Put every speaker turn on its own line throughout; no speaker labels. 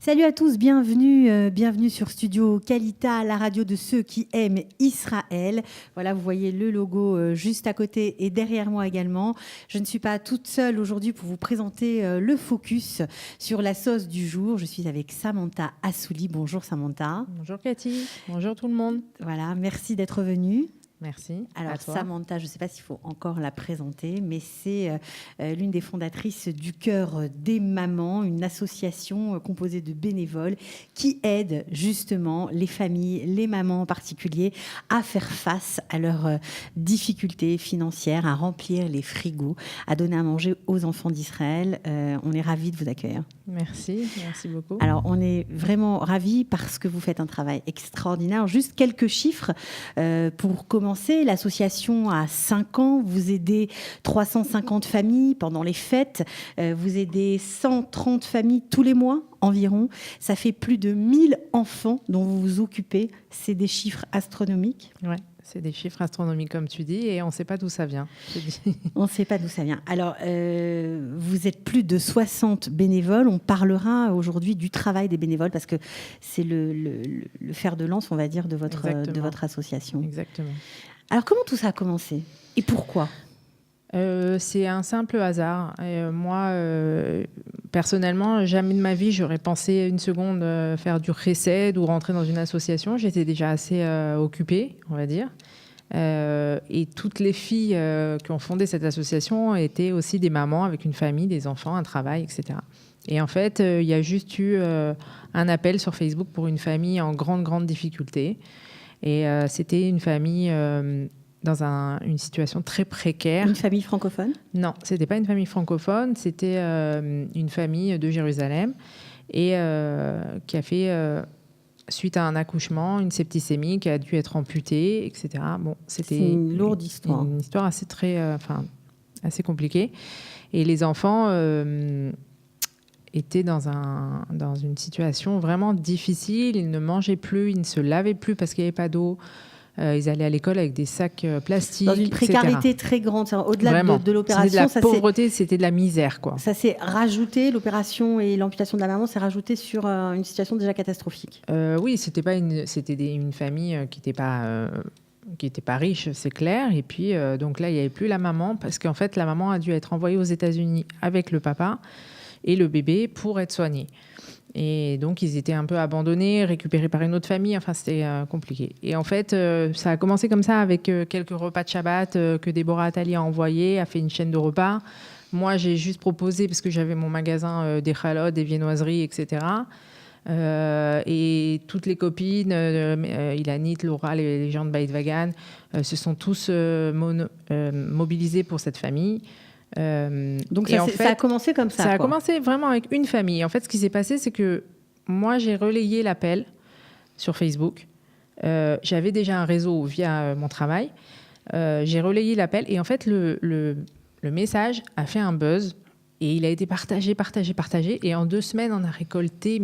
Salut à tous, bienvenue sur Studio Kalita, la radio de ceux qui aiment Israël. Voilà, vous voyez le logo juste à côté et derrière moi également. Je ne suis pas toute seule aujourd'hui pour vous présenter le focus sur la sauce du jour. Je suis avec Samantha Assouli. Bonjour Samantha.
Bonjour Cathy, bonjour tout le monde.
Voilà, merci d'être venue.
Merci.
Alors Samantha, je ne sais pas s'il faut encore la présenter, mais c'est l'une des fondatrices du Cœur des Mamans, une association composée de bénévoles qui aide justement les familles, les mamans en particulier, à faire face à leurs difficultés financières, à remplir les frigos, à donner à manger aux enfants d'Israël. On est ravis de vous accueillir.
Merci beaucoup.
Alors on est vraiment ravis parce que vous faites un travail extraordinaire. Juste quelques chiffres pour commencer. L'association a 5 ans, vous aidez 350 familles pendant les fêtes, vous aidez 130 familles tous les mois environ. Ça fait plus de 1000 enfants dont vous vous occupez. C'est des chiffres astronomiques.
Ouais, c'est des chiffres astronomiques comme tu dis et on ne sait pas d'où ça vient.
On ne sait pas d'où ça vient. Alors, vous êtes plus de 60 bénévoles. On parlera aujourd'hui du travail des bénévoles parce que c'est le fer de lance, on va dire, de votre association.
Exactement.
Alors, comment tout ça a commencé et pourquoi ?
C'est un simple hasard. Moi, personnellement, jamais de ma vie, j'aurais pensé une seconde faire du chesed ou rentrer dans une association. J'étais déjà assez occupée, on va dire. Et toutes les filles qui ont fondé cette association étaient aussi des mamans avec une famille, des enfants, un travail, etc. Et en fait, il y a juste eu un appel sur Facebook pour une famille en grande difficulté. Et c'était une famille dans une situation très précaire.
Une famille francophone ?
Non, ce n'était pas une famille francophone, c'était une famille de Jérusalem et qui a fait... suite à un accouchement, une septicémie qui a dû être amputée, etc. Bon,
c'est une lourde histoire.
Une histoire assez compliquée. Et les enfants étaient dans une situation vraiment difficile. Ils ne mangeaient plus, ils ne se lavaient plus parce qu'il n'y avait pas d'eau. Ils allaient à l'école avec des sacs plastiques,
dans une précarité
etc.
Très grande. Au-delà de l'opération,
c'était de la pauvreté, c'était de la misère, quoi.
Ça s'est rajouté, l'opération et l'amputation de la maman s'est rajouté sur une situation déjà catastrophique.
Oui, c'était une famille qui n'était pas riche, c'est clair. Et puis, donc là, il n'y avait plus la maman parce qu'en fait, la maman a dû être envoyée aux États-Unis avec le papa et le bébé pour être soignée. Et donc, ils étaient un peu abandonnés, récupérés par une autre famille. Enfin, c'était compliqué. Et en fait, ça a commencé comme ça avec quelques repas de Shabbat que Déborah Attali a envoyé, a fait une chaîne de repas. Moi, j'ai juste proposé, parce que j'avais mon magasin des chalotes, des viennoiseries, etc. Et toutes les copines, Ilanit, Laura, les gens de Beit Vagan, se sont tous mobilisés pour cette famille.
Donc ça a commencé comme ça.
Ça a commencé vraiment avec une famille. En fait, ce qui s'est passé, c'est que moi, j'ai relayé l'appel sur Facebook. J'avais déjà un réseau via mon travail. J'ai relayé l'appel et en fait, le message a fait un buzz et il a été partagé. Et en 2 semaines, on a récolté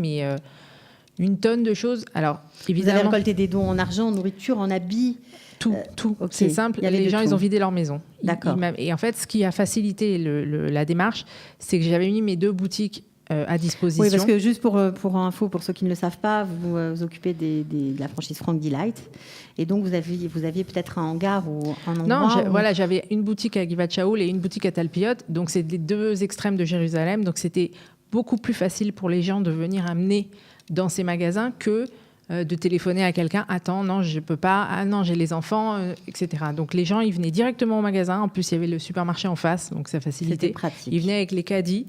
une tonne de choses. Alors, évidemment,
vous avez récolté des dons en argent, en nourriture, en habits.
Tout.
Okay.
C'est simple. Les gens, ils ont vidé leur maison.
D'accord.
Et en fait, ce qui a facilité la démarche, c'est que j'avais mis mes 2 boutiques à disposition.
Oui, parce que juste pour info, pour ceux qui ne le savent pas, vous vous occupez de la franchise Frank Delight. Et donc, vous aviez peut-être un hangar ou un endroit
Non, j'avais une boutique à Givat Shaul et une boutique à Talpiot. Donc, c'est les 2 extrêmes de Jérusalem. Donc, c'était beaucoup plus facile pour les gens de venir amener dans ces magasins que de téléphoner à quelqu'un, attends, non, je peux pas, ah non, j'ai les enfants, etc. Donc les gens, ils venaient directement au magasin. En plus, il y avait le supermarché en face, donc ça facilitait.
C'était pratique.
Ils venaient avec les caddies,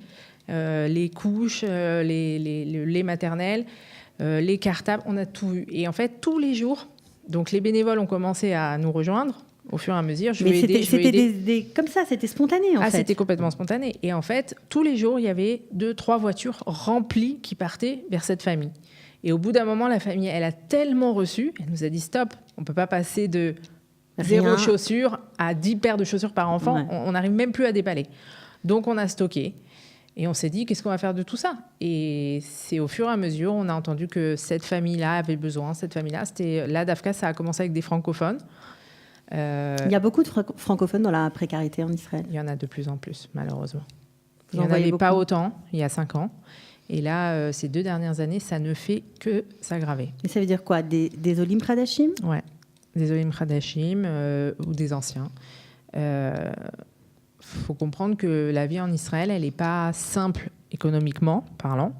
les couches, le lait maternel, les cartables, on a tout vu. Et en fait, tous les jours, donc les bénévoles ont commencé à nous rejoindre au fur et à mesure.
C'était comme ça, c'était spontané en fait.
C'était complètement spontané. Et en fait, tous les jours, il y avait 2-3 voitures remplies qui partaient vers cette famille. Et au bout d'un moment, la famille, elle a tellement reçu, elle nous a dit stop, on ne peut pas passer de 0 chaussures à 10 paires de chaussures par enfant. Ouais. On n'arrive même plus à déballer. Donc, on a stocké. Et on s'est dit, qu'est-ce qu'on va faire de tout ça ? Et c'est au fur et à mesure, on a entendu que cette famille-là avait besoin. Cette famille-là, là, Dafka, ça a commencé avec des francophones.
Il y a beaucoup de francophones dans la précarité en Israël.
Il y en a de plus en plus, malheureusement. Il n'y en avait pas autant il y a 5 ans. Et là, ces 2 dernières années, ça ne fait que s'aggraver.
Et ça veut dire quoi? Des Olim Pradashim?
Ouais, des Olim Pradashim ou des anciens. Faut comprendre que la vie en Israël, elle n'est pas simple économiquement parlant.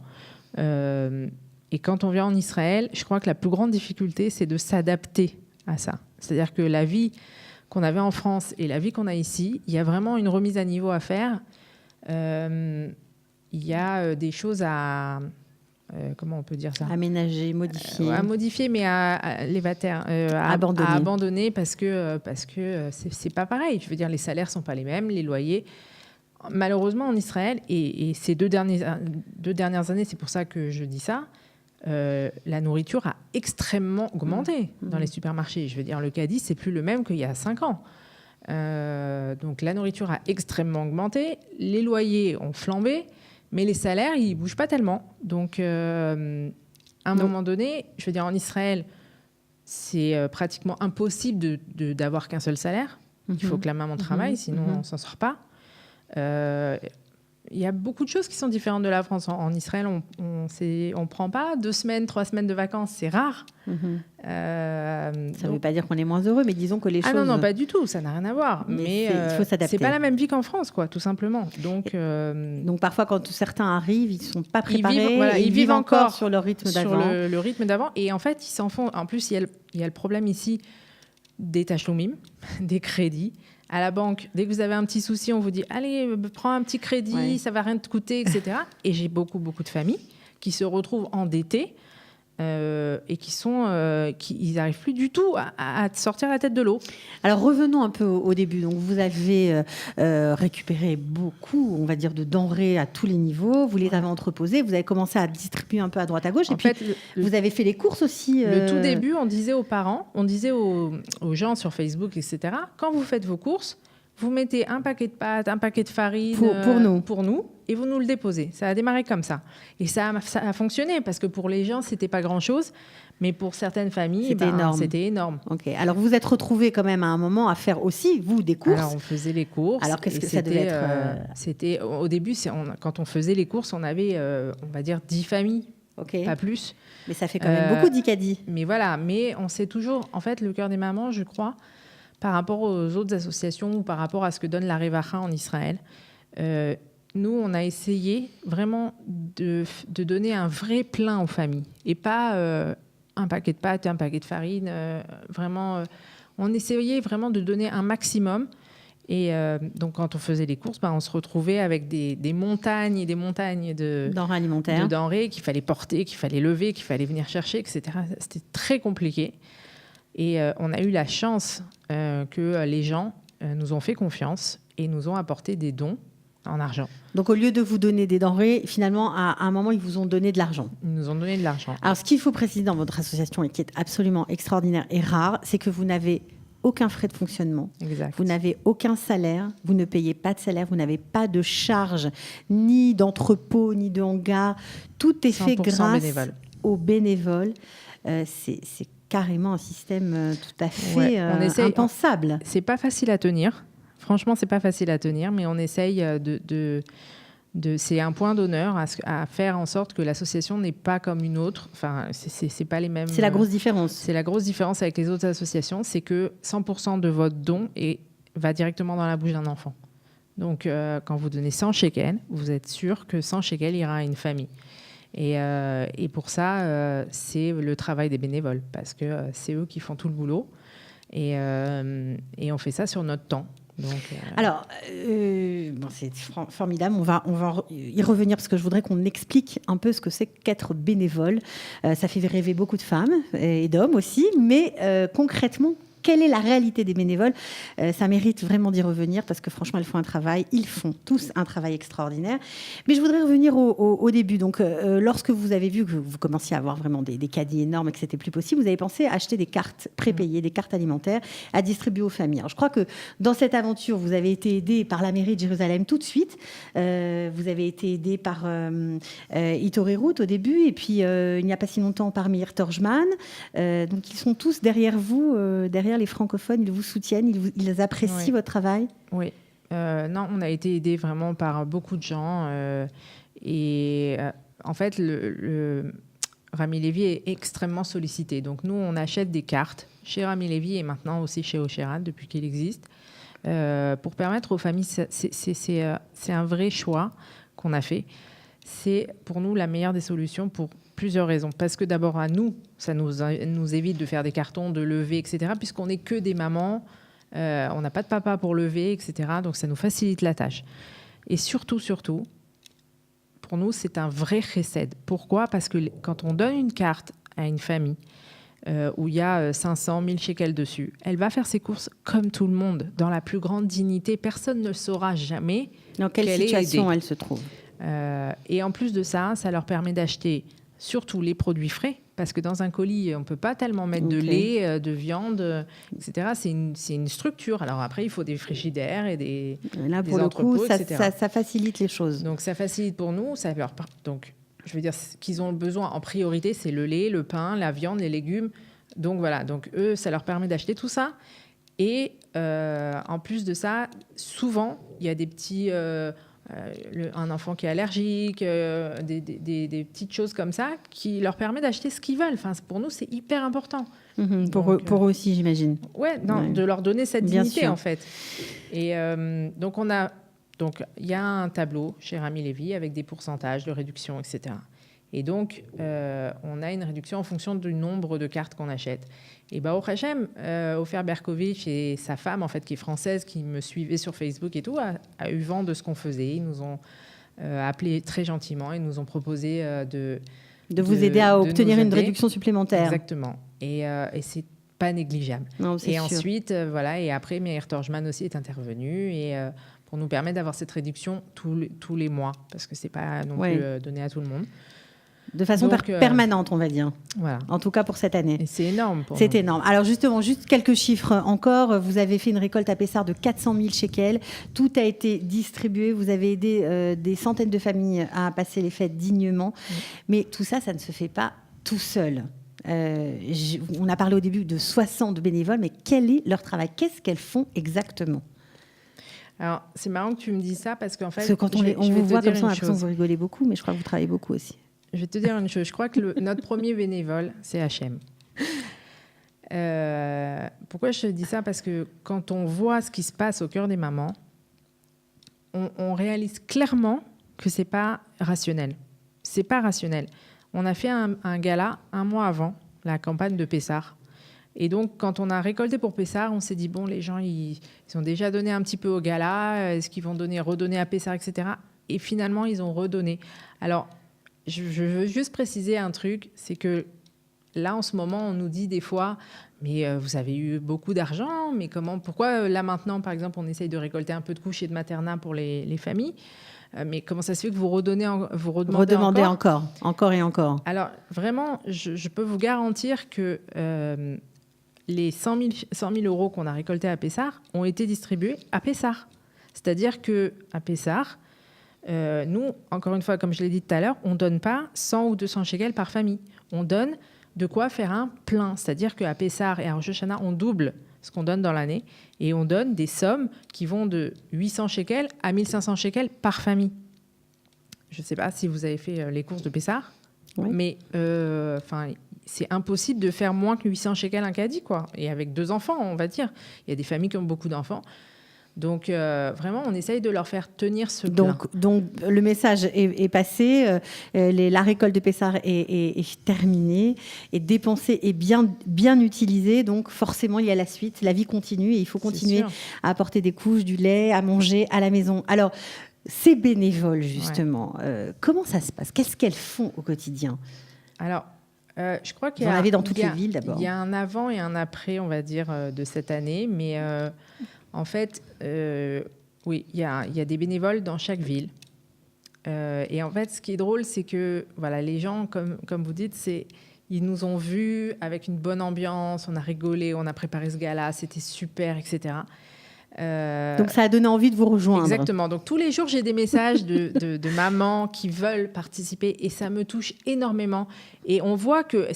Et quand on vient en Israël, je crois que la plus grande difficulté, c'est de s'adapter à ça. C'est-à-dire que la vie qu'on avait en France et la vie qu'on a ici, il y a vraiment une remise à niveau à faire. Il y a des choses à... comment on peut dire ça?
Aménager, modifier.
À modifier, mais à abandonner parce que c'est pas pareil. Je veux dire, les salaires sont pas les mêmes, les loyers. Malheureusement, en Israël, et ces 2 dernières années, c'est pour ça que je dis ça, la nourriture a extrêmement augmenté dans les supermarchés. Je veux dire, le caddie, c'est plus le même qu'il y a 5 ans. Donc la nourriture a extrêmement augmenté, les loyers ont flambé, mais les salaires, ils ne bougent pas tellement. Donc, à un moment donné, je veux dire, en Israël, c'est pratiquement impossible d'avoir qu'un seul salaire. Il faut que la maman travaille, sinon on ne s'en sort pas. Il y a beaucoup de choses qui sont différentes de la France. En Israël, on ne prend pas 2 semaines, 3 semaines de vacances, c'est rare.
Ça ne veut pas dire qu'on est moins heureux, mais disons que les choses...
Non, pas du tout, ça n'a rien à voir. Mais
il faut s'adapter.
C'est pas la même vie qu'en France, quoi, tout simplement. Donc
parfois, quand certains arrivent, ils ne sont pas préparés.
Ils vivent encore
sur leur rythme d'avant.
Sur le rythme d'avant. Et en fait, ils s'en font... En plus, il y a le problème ici des tachloumim, des crédits. À la banque, dès que vous avez un petit souci, on vous dit « Allez, prends un petit crédit, ça va rien te coûter, etc. » Et j'ai beaucoup de familles qui se retrouvent endettées et ils n'arrivent plus du tout à sortir la tête de l'eau.
Alors revenons un peu au début. Donc vous avez récupéré beaucoup, on va dire, de denrées à tous les niveaux. Vous les avez entreposées. Vous avez commencé à distribuer un peu à droite à gauche. Vous avez fait les courses aussi.
Le tout début, on disait aux parents, on disait aux gens sur Facebook, etc. Quand vous faites vos courses, vous mettez un paquet de pâtes, un paquet de farine pour nous, et vous nous le déposez. Ça a démarré comme ça. Et ça a fonctionné, parce que pour les gens, c'était pas grand-chose, mais pour certaines familles, c'était énorme.
Ok. Alors, vous vous êtes retrouvés quand même à un moment à faire aussi, vous, des courses.
Alors, on faisait les courses.
Alors, qu'est-ce que ça devait être
au début, quand on faisait les courses, on avait, on va dire, 10 familles, pas plus.
Mais ça fait quand même beaucoup d'Icadi.
Mais voilà, mais on sait toujours, en fait, le cœur des mamans, je crois, par rapport aux autres associations ou par rapport à ce que donne la Revacha en Israël, nous, on a essayé vraiment de donner un vrai plein aux familles et pas un paquet de pâtes, un paquet de farine. On essayait vraiment de donner un maximum. Et donc, quand on faisait les courses, on se retrouvait avec des montagnes et des montagnes de
denrées alimentaires,
de denrées qu'il fallait porter, qu'il fallait lever, qu'il fallait venir chercher, etc. C'était très compliqué. Et on a eu la chance que les gens nous ont fait confiance et nous ont apporté des dons en argent.
Donc, au lieu de vous donner des denrées, finalement, à un moment, ils vous ont donné de l'argent.
Ils nous ont donné de l'argent.
Alors, ce qu'il faut préciser dans votre association et qui est absolument extraordinaire et rare, c'est que vous n'avez aucun frais de fonctionnement.
Exact.
Vous n'avez aucun salaire, vous ne payez pas de salaire, vous n'avez pas de charge, ni d'entrepôt, ni de hangar. Tout est fait grâce aux bénévoles. C'est carrément un système tout à fait impensable.
C'est pas facile à tenir. Franchement, c'est pas facile à tenir, mais on essaye c'est un point d'honneur à faire en sorte que l'association n'est pas comme une autre. Enfin, c'est pas les mêmes.
C'est la grosse différence.
C'est la grosse différence avec les autres associations, c'est que 100% de votre don va directement dans la bouche d'un enfant. Donc, quand vous donnez 100 shekels, vous êtes sûr que 100 shekels ira à une famille. Et pour ça, c'est le travail des bénévoles, parce que c'est eux qui font tout le boulot. Et on fait ça sur notre temps. Donc,
Alors, c'est formidable. On va y revenir parce que je voudrais qu'on explique un peu ce que c'est qu'être bénévole. Ça fait rêver beaucoup de femmes et d'hommes aussi, mais concrètement, quelle est la réalité des bénévoles? Ça mérite vraiment d'y revenir parce que franchement, ils font tous un travail extraordinaire. Mais je voudrais revenir au début. Donc, lorsque vous avez vu que vous commenciez à avoir vraiment des caddies énormes et que c'était plus possible, vous avez pensé à acheter des cartes prépayées, des cartes alimentaires à distribuer aux familles. Alors, je crois que dans cette aventure, vous avez été aidé par la mairie de Jérusalem tout de suite. Vous avez été aidé par Itorerut au début et puis il n'y a pas si longtemps par Meir Torjman. Donc, ils sont tous derrière vous, derrière les francophones, ils vous soutiennent, ils apprécient votre travail?
Oui. Non, on a été aidés vraiment par beaucoup de gens. Et en fait, Rami Levy est extrêmement sollicité. Donc, nous, on achète des cartes chez Rami Levy et maintenant aussi chez Ocheran, depuis qu'il existe, pour permettre aux familles. C'est un vrai choix qu'on a fait. C'est pour nous la meilleure des solutions pour plusieurs raisons. Parce que d'abord, à nous, ça nous évite de faire des cartons, de lever, etc. Puisqu'on n'est que des mamans, on n'a pas de papa pour lever, etc. Donc, ça nous facilite la tâche. Et surtout, pour nous, c'est un vrai chesed. Pourquoi ? Parce que quand on donne une carte à une famille où il y a 500, 1000 shekels dessus, elle va faire ses courses comme tout le monde, dans la plus grande dignité. Personne ne saura jamais
dans quelle situation elle se trouve.
Et en plus de ça, ça leur permet d'acheter surtout les produits frais, parce que dans un colis, on ne peut pas tellement mettre de lait, de viande, etc. C'est une structure. Alors après, il faut des frigidaires et des
là, pour le
entrepôts,
coup,
etc.
ça facilite les choses.
Donc, ça facilite pour nous. Donc, je veux dire, ce qu'ils ont besoin en priorité, c'est le lait, le pain, la viande, les légumes. Donc, voilà. Donc, eux, ça leur permet d'acheter tout ça. Et en plus de ça, souvent, il y a des petits... un enfant qui est allergique, des petites choses comme ça qui leur permet d'acheter ce qu'ils veulent. Enfin, pour nous, c'est hyper important.
Pour eux aussi, j'imagine.
Ouais. De leur donner cette dignité, en fait. Et donc, il y a un tableau chez Rami Levy avec des pourcentages de réduction, etc. Et donc, on a une réduction en fonction du nombre de cartes qu'on achète. Et au Hachem, Ofer Berkovitch et sa femme, en fait, qui est française, qui me suivait sur Facebook et tout, a eu vent de ce qu'on faisait. Ils nous ont appelés très gentiment. Ils nous ont proposé de
vous aider à obtenir une réduction supplémentaire.
Exactement. Et c'est pas négligeable.
Non, c'est sûr.
Ensuite, voilà. Et après, Meir Torjman aussi est intervenu et pour nous permettre d'avoir cette réduction tous les mois, parce que c'est pas non plus donné à tout le monde.
De façon permanente, on va dire.
Voilà.
En tout cas pour cette année.
Et c'est énorme.
C'est énorme. Alors justement, juste quelques chiffres encore. Vous avez fait une récolte à Pessar de 400 000 shekels. Tout a été distribué. Vous avez aidé des centaines de familles à passer les fêtes dignement. Mais tout ça, ça ne se fait pas tout seul. On a parlé au début de 60 bénévoles, mais quel est leur travail ? Qu'est-ce qu'elles font exactement ?
Alors, c'est marrant que tu me dises ça, parce qu'en fait...
Parce que quand on vous voit comme ça, on a l'impression que vous rigolez beaucoup, mais je crois que vous travaillez beaucoup aussi.
Je vais te dire une chose. Je crois que notre premier bénévole, c'est Hachem. Pourquoi je te dis ça ? Parce que quand on voit ce qui se passe au cœur des mamans, on réalise clairement que c'est pas rationnel. C'est pas rationnel. On a fait un gala un mois avant la campagne de Pessar. Et donc, quand on a récolté pour Pessar, on s'est dit, bon, les gens, ils ont déjà donné un petit peu au gala. Est-ce qu'ils vont redonner à Pessar, etc. Et finalement, ils ont redonné. Alors... Je veux juste préciser un truc, c'est que là, en ce moment, on nous dit des fois, mais vous avez eu beaucoup d'argent, mais pourquoi là maintenant, par exemple, on essaye de récolter un peu de couches et de maternat pour les familles, mais comment ça se fait que vous redemandez encore
et encore ?
Alors, vraiment, je peux vous garantir que les 100 000 euros qu'on a récoltés à Pessar ont été distribués à Pessar. C'est-à-dire qu'à Pessar, nous, encore une fois, comme je l'ai dit tout à l'heure, on ne donne pas 100 ou 200 shekels par famille. On donne de quoi faire un plein. C'est-à-dire qu'à Pessar et à Rosh Hashanah, on double ce qu'on donne dans l'année et on donne des sommes qui vont de 800 shekels à 1500 shekels par famille. Je ne sais pas si vous avez fait les courses de Pessar, mais c'est impossible de faire moins que 800 shekels un caddie, quoi. Et avec 2 enfants, on va dire. Il y a des familles qui ont beaucoup d'enfants. Donc, vraiment, on essaye de leur faire tenir ce plein.
Donc le message est passé, la récolte de Pessar est terminée, est dépensée et bien utilisée. Donc, forcément, il y a la suite. La vie continue et il faut continuer à apporter des couches, du lait, à manger à la maison. Alors, ces bénévoles, justement, comment ça se passe ? Qu'est-ce qu'elles font au quotidien ?
Alors, je crois qu'il
y en avait dans toutes les villes, d'abord.
Il y a un avant et un après, on va dire, de cette année. Mais... en fait, oui, il y a des bénévoles dans chaque ville. Et en fait, ce qui est drôle, c'est que voilà, les gens, comme vous dites, ils nous ont vus avec une bonne ambiance, on a rigolé, on a préparé ce gala, c'était super, etc.
Donc ça a donné envie de vous rejoindre.
Exactement. Donc tous les jours, j'ai des messages de mamans qui veulent participer et ça me touche énormément. Et on voit que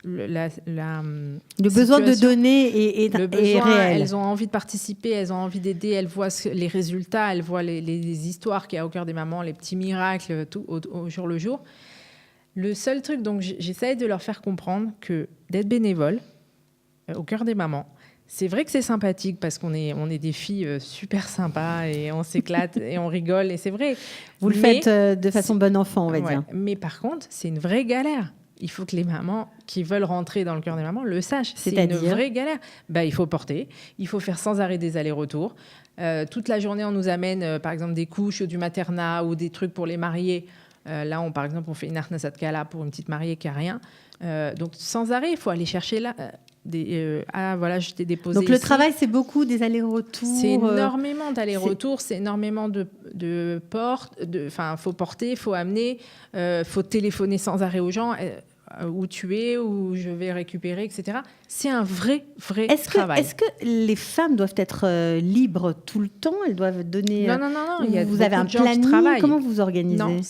le
besoin de donner est réel.
Elles ont envie de participer, elles ont envie d'aider, elles voient les résultats, elles voient les histoires qu'il y a au cœur des mamans, les petits miracles, tout au jour le jour. Le seul truc, donc j'essaye de leur faire comprendre que d'être bénévole au cœur des mamans, c'est vrai que c'est sympathique parce qu'on est des filles super sympas et on s'éclate et on rigole et c'est vrai.
Vous le faites de façon bon enfant, on va dire.
Mais par contre, c'est une vraie galère. Il faut que les mamans qui veulent rentrer dans le cœur des mamans le sachent. C'est une vraie galère. Il faut porter, il faut faire sans arrêt des allers-retours. Toute la journée, on nous amène par exemple des couches ou du maternat ou des trucs pour les mariés. Là, par exemple, on fait une Arnasat Kala pour une petite mariée qui n'a rien. Donc, sans arrêt, il faut aller chercher là. Voilà, je t'ai déposé.
Donc, le travail, c'est beaucoup des allers-retours.
C'est énormément d'allers-retours, c'est énormément de portes. Enfin, faut porter, faut amener, faut téléphoner sans arrêt aux gens. Où tu es, où je vais récupérer, etc. C'est un vrai travail.
Est-ce que les femmes doivent être libres tout le temps? Elles doivent donner...
Non.
Vous avez un planning? Comment vous organisez?
Non,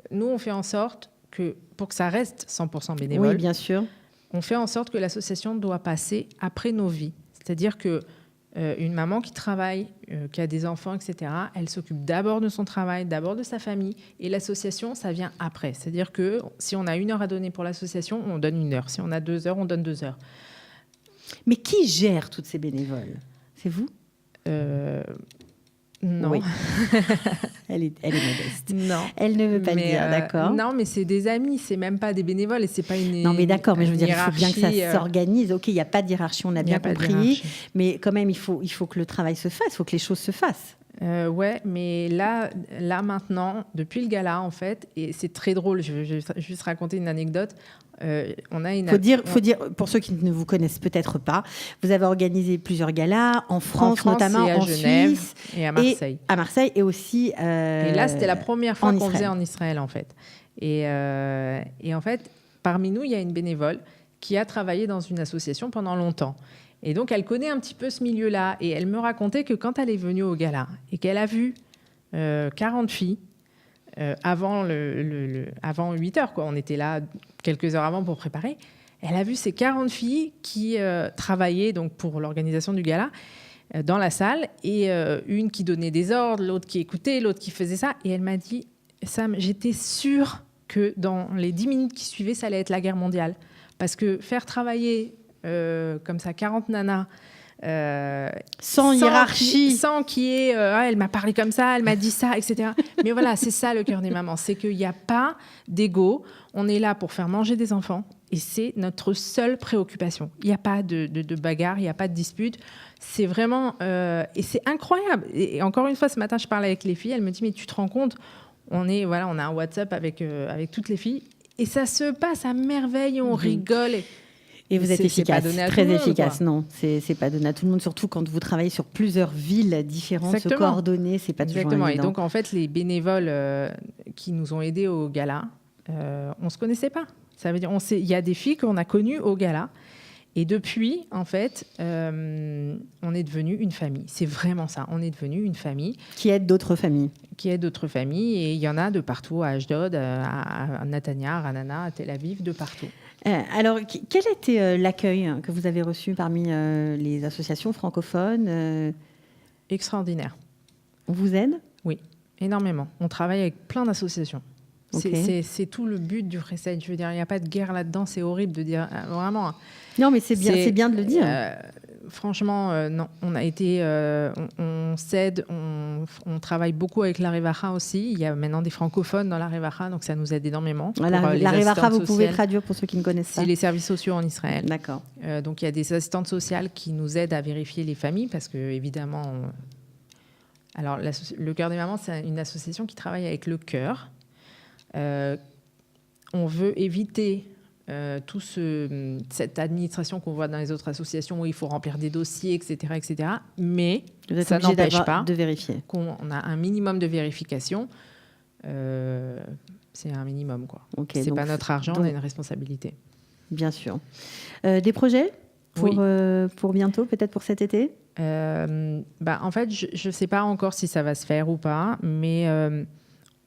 nous, on fait en sorte que, pour que ça reste 100% bénévole,
oui, bien sûr.
On fait en sorte que l'association doit passer après nos vies. C'est-à-dire que une maman qui travaille, qui a des enfants, etc., elle s'occupe d'abord de son travail, d'abord de sa famille, et l'association, ça vient après. C'est-à-dire que si on a 1 heure à donner pour l'association, on donne 1 heure. Si on a 2 heures, on donne 2 heures.
Mais qui gère toutes ces bénévoles? C'est vous?
Non.
Oui. Elle est modeste.
Non.
Elle ne veut pas le dire, d'accord.
Non, mais c'est des amis, c'est même pas des bénévoles et c'est pas une.
Non, mais d'accord, mais je veux dire, il faut bien que ça s'organise. Ok, il n'y a pas de hiérarchie, on a bien compris, mais quand même, il faut que le travail se fasse, il faut que les choses se fassent.
Ouais, mais là maintenant, depuis le gala, en fait, et c'est très drôle, je vais juste raconter une anecdote. On a
faut dire, pour ceux qui ne vous connaissent peut-être pas, vous avez organisé plusieurs galas en France notamment, en
Genève,
Suisse
et à Marseille.
À Marseille et aussi.
Et là, c'était la première fois qu'on faisait en Israël, en fait. Et en fait, parmi nous, il y a une bénévole qui a travaillé dans une association pendant longtemps. Et donc, elle connaît un petit peu ce milieu-là. Et elle me racontait que quand elle est venue au gala et qu'elle a vu 40 filles avant 8 heures, quoi. On était là quelques heures avant pour préparer. Elle a vu ces 40 filles qui travaillaient donc, pour l'organisation du gala dans la salle. Et une qui donnait des ordres, l'autre qui écoutait, l'autre qui faisait ça. Et elle m'a dit, Sam, j'étais sûre que dans les 10 minutes qui suivaient, ça allait être la guerre mondiale. Parce que faire travailler... comme ça, 40 nanas.
Sans hiérarchie.
Sans qui est... elle m'a parlé comme ça, elle m'a dit ça, etc. Mais voilà, c'est ça le cœur des mamans. C'est qu'il n'y a pas d'ego. On est là pour faire manger des enfants. Et c'est notre seule préoccupation. Il n'y a pas de bagarre, il n'y a pas de dispute. C'est vraiment... et c'est incroyable. Et encore une fois, ce matin, je parlais avec les filles. Elle me dit, mais tu te rends compte, on a un WhatsApp avec toutes les filles. Et ça se passe à merveille, on rigole.
Et vous êtes efficace, très efficace.
Quoi.
Non, c'est pas donné à tout le monde, surtout quand vous travaillez sur plusieurs villes différentes, se coordonner, c'est pas toujours évident.
Et donc, en fait, les bénévoles qui nous ont aidés au gala, on se connaissait pas. Ça veut dire, il y a des filles qu'on a connues au gala. Et depuis, en fait, on est devenu une famille. C'est vraiment ça. On est devenu une famille.
Qui aide d'autres familles.
Qui aide d'autres familles. Et il y en a de partout, à Ashdod, à Netanya, à Ranana, à Tel Aviv, de partout.
Alors, quel était l'accueil que vous avez reçu parmi les associations francophones
Extraordinaire.
On vous aide?
Oui, énormément. On travaille avec plein d'associations.
Okay.
C'est tout le but du Chesed. Je veux dire, il n'y a pas de guerre là-dedans. C'est horrible de dire vraiment.
Non, mais c'est bien de le dire.
Franchement, non. On a été, on s'aide, on travaille beaucoup avec la Revacha aussi. Il y a maintenant des francophones dans la Revacha, donc ça nous aide énormément.
La Revacha, vous pouvez traduire pour ceux qui ne connaissent pas.
C'est les services sociaux en Israël.
D'accord.
Donc il y a des assistantes sociales qui nous aident à vérifier les familles parce que évidemment, alors le Cœur des mamans, c'est une association qui travaille avec le cœur. On veut éviter cette administration qu'on voit dans les autres associations où il faut remplir des dossiers, etc., etc. Mais ça n'empêche pas
de vérifier.
Qu'on a un minimum de vérification. C'est un minimum, quoi. Okay, c'est pas notre argent, on a une responsabilité.
Bien sûr. Des projets pour bientôt, peut-être pour cet été?
En fait, je ne sais pas encore si ça va se faire ou pas, mais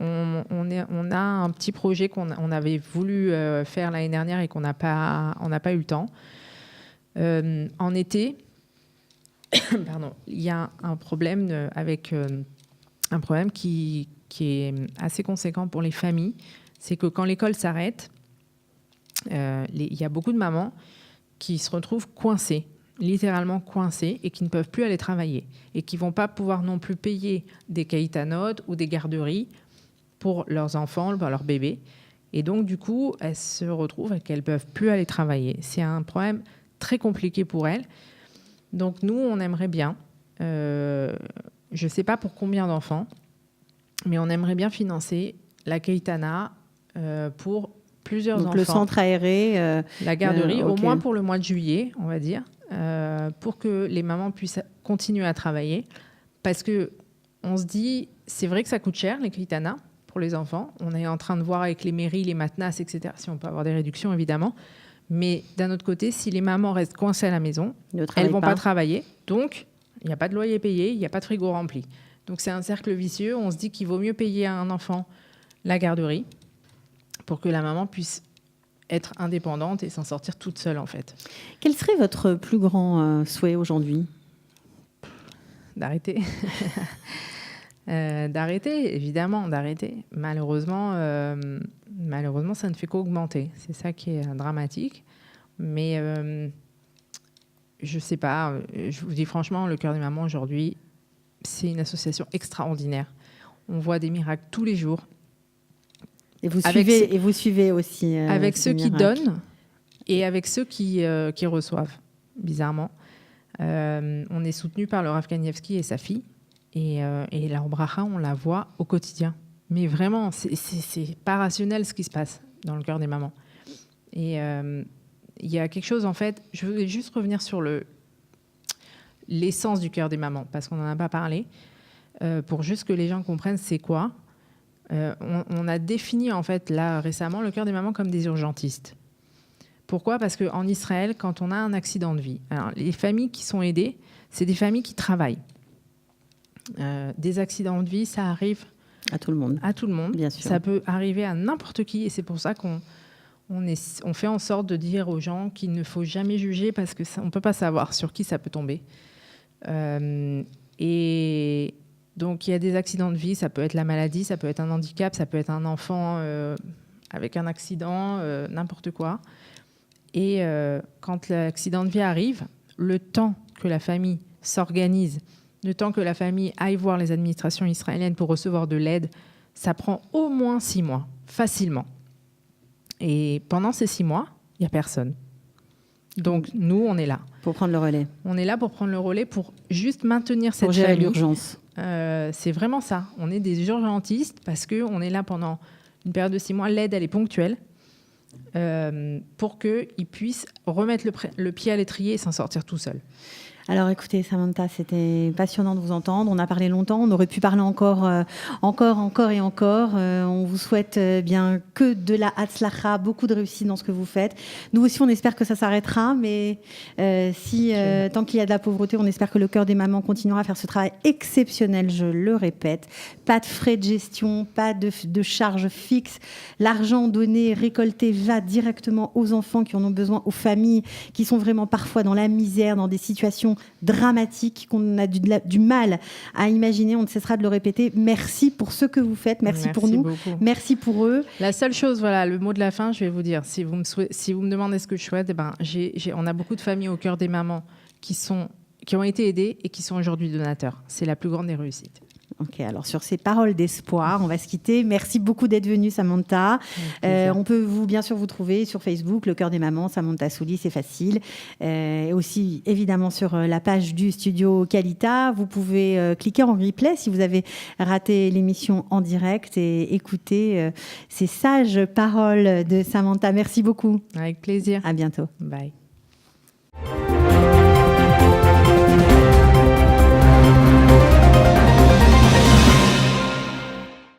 on a un petit projet qu'on avait voulu faire l'année dernière et qu'on n'a pas eu le temps. En été, pardon, il y a un problème un problème qui est assez conséquent pour les familles, c'est que quand l'école s'arrête, il y a beaucoup de mamans qui se retrouvent coincées, littéralement coincées, et qui ne peuvent plus aller travailler et qui ne vont pas pouvoir non plus payer des caïtanotes ou des garderies pour leurs enfants, pour leurs bébés. Et donc, du coup, elles se retrouvent et qu'elles ne peuvent plus aller travailler. C'est un problème très compliqué pour elles. Donc, nous, on aimerait bien, je ne sais pas pour combien d'enfants, mais on aimerait bien financer la caïtana pour plusieurs enfants.
Donc, le centre aéré.
La garderie,
okay.
Au moins pour le mois de juillet, on va dire, pour que les mamans puissent continuer à travailler. Parce qu'on se dit, c'est vrai que ça coûte cher, les caïtanas, pour les enfants. On est en train de voir avec les mairies, les matnas, etc., si on peut avoir des réductions, évidemment. Mais d'un autre côté, si les mamans restent coincées à la maison, elles ne vont pas travailler. Donc, il n'y a pas de loyer payé, il n'y a pas de frigo rempli. Donc, c'est un cercle vicieux. On se dit qu'il vaut mieux payer à un enfant la garderie pour que la maman puisse être indépendante et s'en sortir toute seule, en fait.
Quel serait votre plus grand souhait aujourd'hui ?
D'arrêter. D'arrêter, évidemment, d'arrêter. Malheureusement, ça ne fait qu'augmenter. C'est ça qui est dramatique. Mais je ne sais pas. Je vous dis franchement, le Cœur des mamans, aujourd'hui, c'est une association extraordinaire. On voit des miracles tous les jours.
Et vous suivez aussi.
Avec ceux qui donnent et avec ceux qui reçoivent, bizarrement. On est soutenu par le Rav Kanievski et sa fille. Et la bracha, on la voit au quotidien. Mais vraiment, c'est pas rationnel ce qui se passe dans le cœur des mamans. Et il y a quelque chose, en fait, je voulais juste revenir sur l'essence du cœur des mamans, parce qu'on n'en a pas parlé, pour juste que les gens comprennent c'est quoi. On a défini, en fait, là, récemment, le cœur des mamans comme des urgentistes. Pourquoi ? Parce qu'en Israël, quand on a un accident de vie, alors, les familles qui sont aidées, c'est des familles qui travaillent. Des accidents de vie, ça arrive
à tout le monde.
À tout le monde.
Bien sûr.
Ça peut arriver à n'importe qui, et c'est pour ça qu'on fait en sorte de dire aux gens qu'il ne faut jamais juger parce qu'on ne peut pas savoir sur qui ça peut tomber. Et donc, il y a des accidents de vie, ça peut être la maladie, ça peut être un handicap, ça peut être un enfant avec un accident, n'importe quoi. Et quand l'accident de vie arrive, le temps que la famille s'organise, le temps que la famille aille voir les administrations israéliennes pour recevoir de l'aide, ça prend au moins 6 mois, facilement. Et pendant ces 6 mois, il n'y a personne. Donc, nous, on est là.
Pour prendre le relais.
On est là pour prendre le relais, pour juste maintenir cette
pour gérer
famille.
L'urgence.
C'est vraiment ça. On est des urgentistes parce qu'on est là pendant une période de 6 mois. L'aide, elle est ponctuelle pour qu'ils puissent remettre le pied à l'étrier et s'en sortir tout seul.
Alors écoutez, Samantha, c'était passionnant de vous entendre. On a parlé longtemps, on aurait pu parler encore et encore. On vous souhaite bien que de la hatzlacha, beaucoup de réussite dans ce que vous faites. Nous aussi, on espère que ça s'arrêtera, mais tant qu'il y a de la pauvreté, on espère que le Cœur des mamans continuera à faire ce travail exceptionnel, je le répète. Pas de frais de gestion, pas de charges fixes. L'argent donné, récolté, va directement aux enfants qui en ont besoin, aux familles qui sont vraiment parfois dans la misère, dans des situations dramatiques qu'on a du mal à imaginer. On ne cessera de le répéter. Merci pour ce que vous faites. Merci pour nous.
Beaucoup.
Merci pour eux.
La seule chose, voilà, le mot de la fin, je vais vous dire. Si vous me demandez ce que je souhaite, on a beaucoup de familles au Cœur des mamans qui ont été aidées et qui sont aujourd'hui donateurs. C'est la plus grande des réussites.
Ok, alors sur ces paroles d'espoir, on va se quitter. Merci beaucoup d'être venue, Samantha. On peut bien sûr vous trouver sur Facebook, Le Cœur des mamans, Samantha Souli, c'est facile. Et aussi, évidemment, sur la page du studio Qualita. Vous pouvez cliquer en replay si vous avez raté l'émission en direct et écouter ces sages paroles de Samantha. Merci beaucoup.
Avec plaisir.
À bientôt.
Bye.